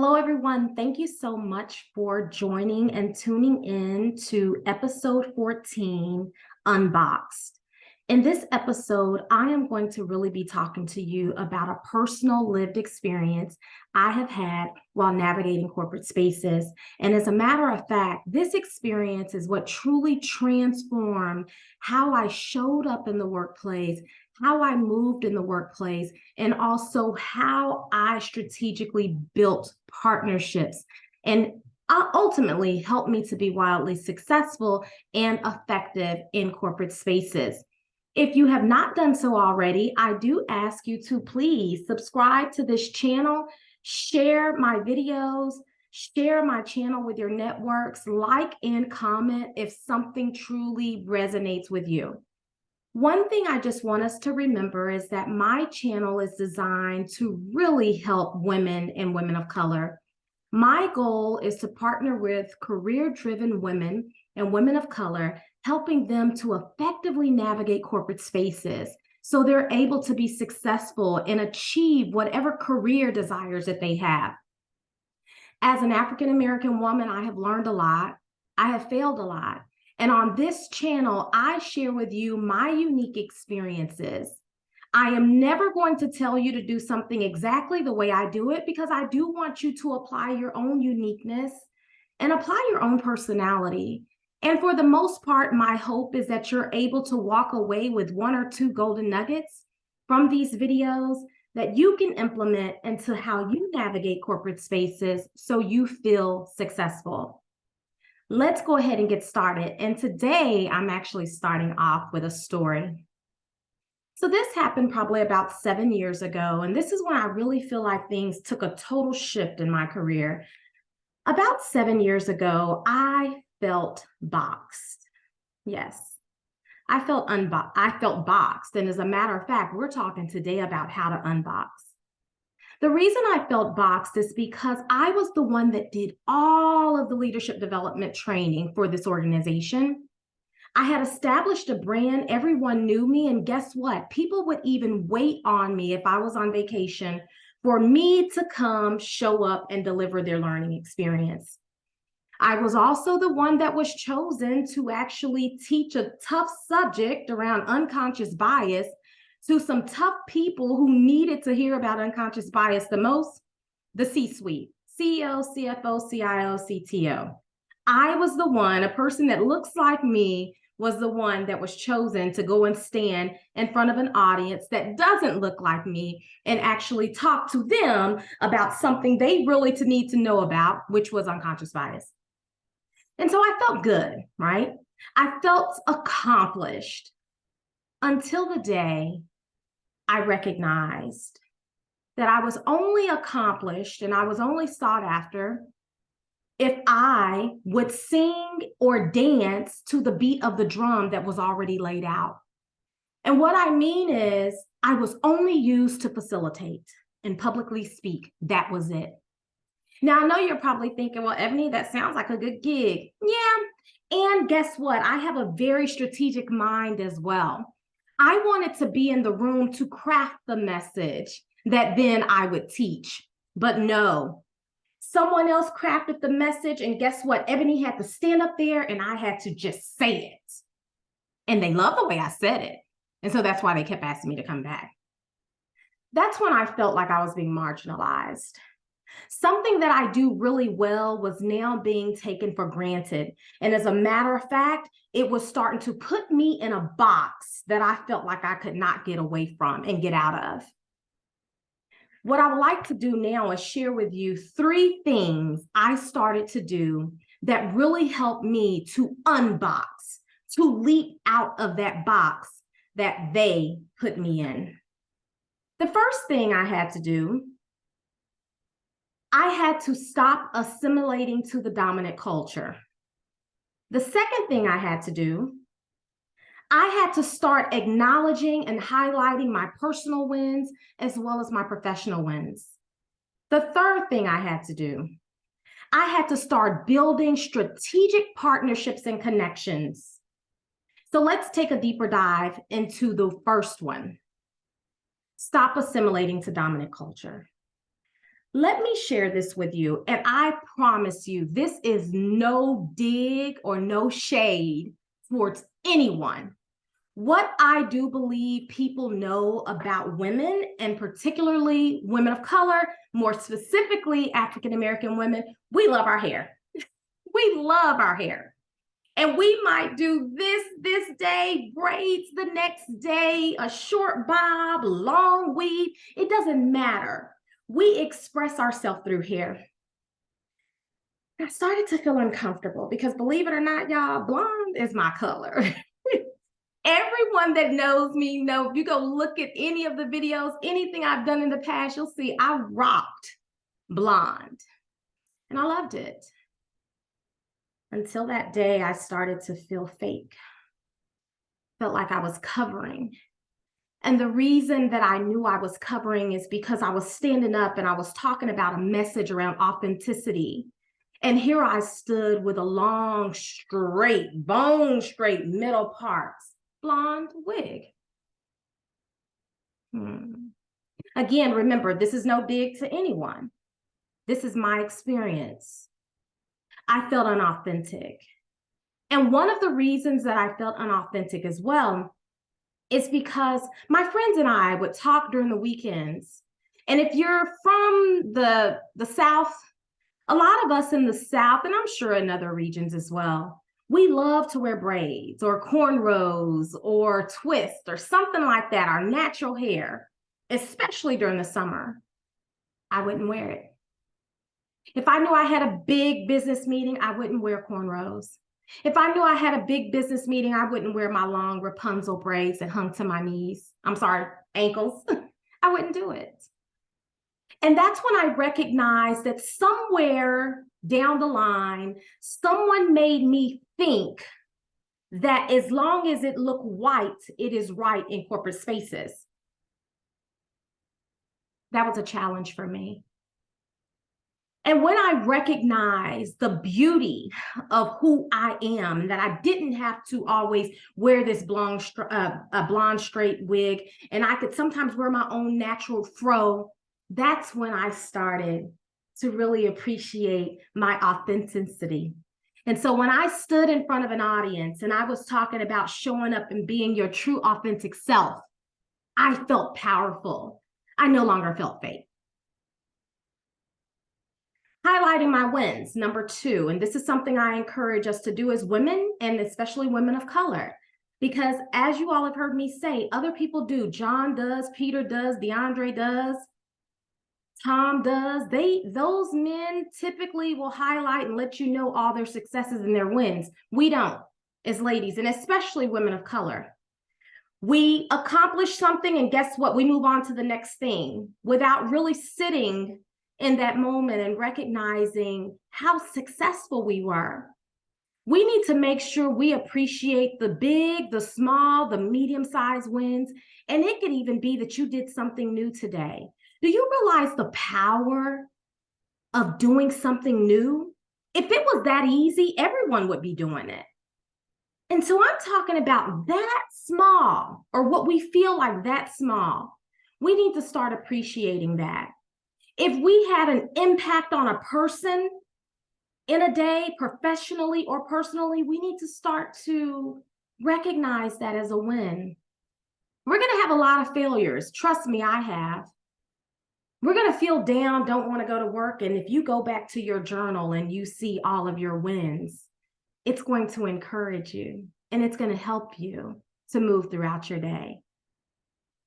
Hello, everyone. Thank you so much for joining and tuning in to episode 14, Unboxed. In this episode, I am going to really be talking to you about a personal lived experience I have had while navigating corporate spaces. And as a matter of fact, this experience is what truly transformed how I showed up in the workplace, how I moved in the workplace, and also how I strategically built partnerships and ultimately helped me to be wildly successful and effective in corporate spaces. If you have not done so already, I do ask you to please subscribe to this channel, share my videos, share my channel with your networks, like and comment if something truly resonates with you. One thing I just want us to remember is that my channel is designed to really help women and women of color. My goal is to partner with career-driven women and women of color, helping them to effectively navigate corporate spaces so they're able to be successful and achieve whatever career desires that they have. As an African-American woman, I have learned a lot. I have failed a lot. And on this channel, I share with you my unique experiences. I am never going to tell you to do something exactly the way I do it because I do want you to apply your own uniqueness and apply your own personality. And for the most part, my hope is that you're able to walk away with one or two golden nuggets from these videos that you can implement into how you navigate corporate spaces so you feel successful. Let's go ahead and get started. And today I'm actually starting off with a story. So this happened probably about 7 years ago. And this is when I really feel like things took a total shift in my career. About 7 years ago, I felt boxed. Yes, I felt boxed. And as a matter of fact, we're talking today about how to unbox. The reason I felt boxed is because I was the one that did all of the leadership development training for this organization. I had established a brand, everyone knew me, and guess what? People would even wait on me if I was on vacation for me to come, show up, and deliver their learning experience. I was also the one that was chosen to actually teach a tough subject around unconscious bias to some tough people who needed to hear about unconscious bias the most, the C-suite, CEO, CFO, CIO, CTO. I was the one, a person that looks like me, was the one that was chosen to go and stand in front of an audience that doesn't look like me and actually talk to them about something they really need to know about, which was unconscious bias. And so I felt good, right? I felt accomplished until the day I recognized that I was only accomplished and I was only sought after if I would sing or dance to the beat of the drum that was already laid out. And what I mean is I was only used to facilitate and publicly speak. That was it. Now, I know you're probably thinking, well, Ebony, that sounds like a good gig. Yeah. And guess what? I have a very strategic mind as well. I wanted to be in the room to craft the message that then I would teach. But no, someone else crafted the message. And guess what? Ebony had to stand up there and I had to just say it. And they loved the way I said it. And so that's why they kept asking me to come back. That's when I felt like I was being marginalized. Something that I do really well was now being taken for granted. And as a matter of fact, it was starting to put me in a box that I felt like I could not get away from and get out of. What I would like to do now is share with you 3 things I started to do that really helped me to unbox, to leap out of that box that they put me in. The first thing I had to do, I had to stop assimilating to the dominant culture. The second thing I had to do, I had to start acknowledging and highlighting my personal wins as well as my professional wins. The third thing I had to do, I had to start building strategic partnerships and connections. So let's take a deeper dive into the first one. Stop assimilating to dominant culture. Let me share this with you, and I promise you, this is no dig or no shade towards anyone. What I do believe people know about women, and particularly women of color, more specifically African American women, we love our hair. We love our hair. And we might do this day, braids the next day, a short bob, long weave. It doesn't matter. We express ourselves through hair. I started to feel uncomfortable because, believe it or not, y'all, blonde is my color. Everyone that knows me know, if you go look at any of the videos, anything I've done in the past, you'll see I rocked blonde. And I loved it. Until that day, I started to feel fake. Felt like I was covering. And the reason that I knew I was covering is because I was standing up and I was talking about a message around authenticity. And here I stood with a long, straight, bone straight middle parts, blonde wig. Again, remember, this is no dig to anyone. This is my experience. I felt unauthentic. And one of the reasons that I felt unauthentic as well is because my friends and I would talk during the weekends. And if you're from the South, a lot of us in the South, and I'm sure in other regions as well, we love to wear braids or cornrows or twists or something like that, our natural hair, especially during the summer. I wouldn't wear it. If I knew I had a big business meeting, I wouldn't wear cornrows. If I knew I had a big business meeting, I wouldn't wear my long Rapunzel braids that hung to my knees. I'm sorry, ankles. I wouldn't do it. And that's when I recognized that somewhere down the line, someone made me think that as long as it looked white, it is right in corporate spaces. That was a challenge for me. And when I recognized the beauty of who I am, and that I didn't have to always wear this blonde straight wig, and I could sometimes wear my own natural fro, that's when I started to really appreciate my authenticity. And so when I stood in front of an audience and I was talking about showing up and being your true authentic self, I felt powerful. I no longer felt fake. Highlighting my wins, number 2, and this is something I encourage us to do as women, and especially women of color, because as you all have heard me say, other people do. John does, Peter does, DeAndre does, Tom does. Those men typically will highlight and let you know all their successes and their wins. We don't, as ladies, and especially women of color. We accomplish something, and guess what? We move on to the next thing without really sitting in that moment and recognizing how successful we were. We need to make sure we appreciate the big, the small, the medium-sized wins. And it could even be that you did something new today. Do you realize the power of doing something new? If it was that easy, everyone would be doing it. And so I'm talking about that small, or what we feel like that small. We need to start appreciating that. If we had an impact on a person in a day, professionally or personally, we need to start to recognize that as a win. We're going to have a lot of failures. Trust me, I have. We're going to feel down, don't want to go to work. And if you go back to your journal and you see all of your wins, it's going to encourage you and it's going to help you to move throughout your day.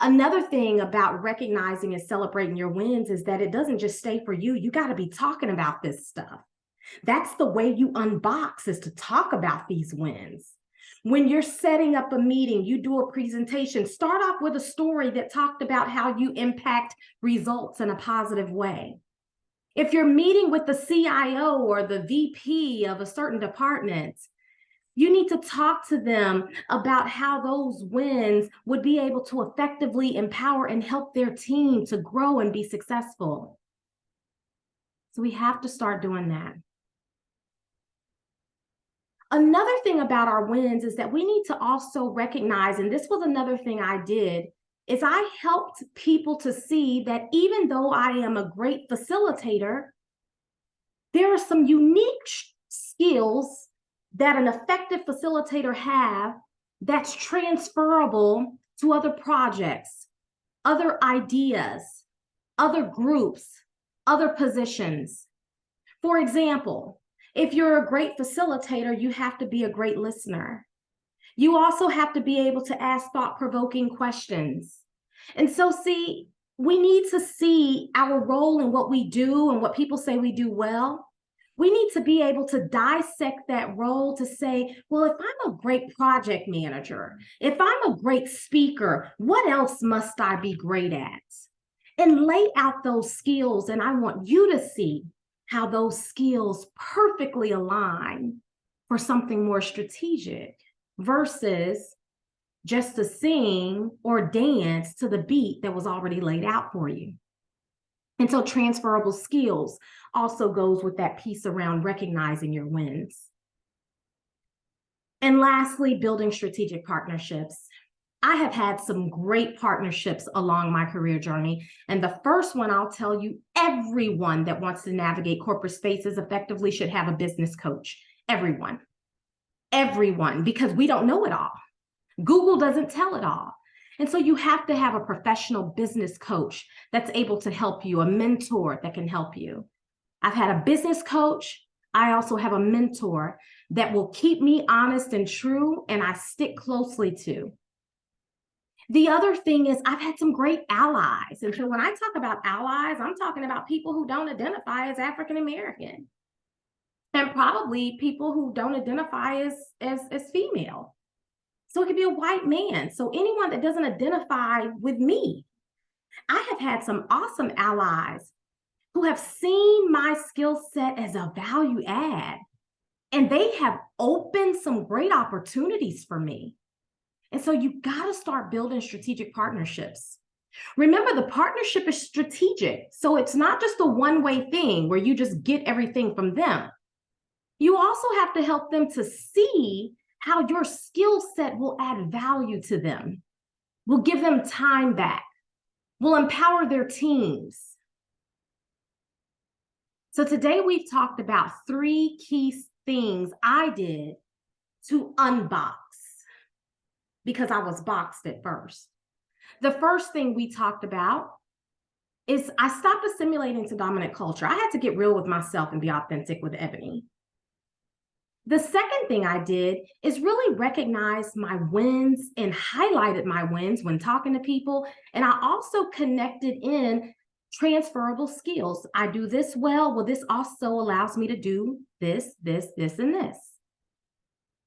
Another thing about recognizing and celebrating your wins is that it doesn't just stay for you. You got to be talking about this stuff. That's the way you unbox, is to talk about these wins. When you're setting up a meeting, you do a presentation, start off with a story that talked about how you impact results in a positive way. If you're meeting with the CIO or the VP of a certain department, you need to talk to them about how those wins would be able to effectively empower and help their team to grow and be successful. So we have to start doing that. Another thing about our wins is that we need to also recognize, and this was another thing I did, is I helped people to see that even though I am a great facilitator, there are some unique skills that an effective facilitator have that's transferable to other projects, other ideas, other groups, other positions. For example, if you're a great facilitator, you have to be a great listener. You also have to be able to ask thought-provoking questions. And so, see, we need to see our role in what we do and what people say we do well. We need to be able to dissect that role to say, well, if I'm a great project manager, if I'm a great speaker, what else must I be great at? And lay out those skills. And I want you to see how those skills perfectly align for something more strategic versus just to sing or dance to the beat that was already laid out for you. And so transferable skills also goes with that piece around recognizing your wins. And lastly, building strategic partnerships. I have had some great partnerships along my career journey. And the first one, I'll tell you, everyone that wants to navigate corporate spaces effectively should have a business coach. Everyone, because we don't know it all. Google doesn't tell it all. And so you have to have a professional business coach that's able to help you, a mentor that can help you. I've had a business coach. I also have a mentor that will keep me honest and true, and I stick closely to. The other thing is I've had some great allies. And so when I talk about allies, I'm talking about people who don't identify as African American and probably people who don't identify as female. So it could be a white man. So anyone that doesn't identify with me. I have had some awesome allies who have seen my skill set as a value add, and they have opened some great opportunities for me. And so you got to start building strategic partnerships. Remember, the partnership is strategic. So it's not just a one-way thing where you just get everything from them. You also have to help them to see how your skill set will add value to them, will give them time back, will empower their teams. So today we've talked about 3 key things I did to unbox because I was boxed at first. The first thing we talked about is I stopped assimilating to dominant culture. I had to get real with myself and be authentic with Ebony. The second thing I did is really recognize my wins and highlighted my wins when talking to people. And I also connected in transferable skills. I do this well. Well, this also allows me to do this, this, and this.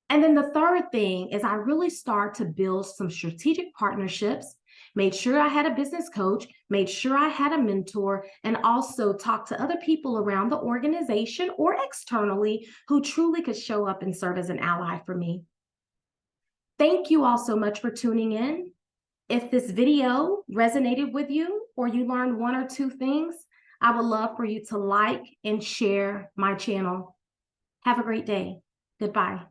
And then the third thing is I really start to build some strategic partnerships, made sure I had a business coach, made sure I had a mentor, and also talked to other people around the organization or externally who truly could show up and serve as an ally for me. Thank you all so much for tuning in. If this video resonated with you or you learned 1 or 2 things, I would love for you to like and share my channel. Have a great day. Goodbye.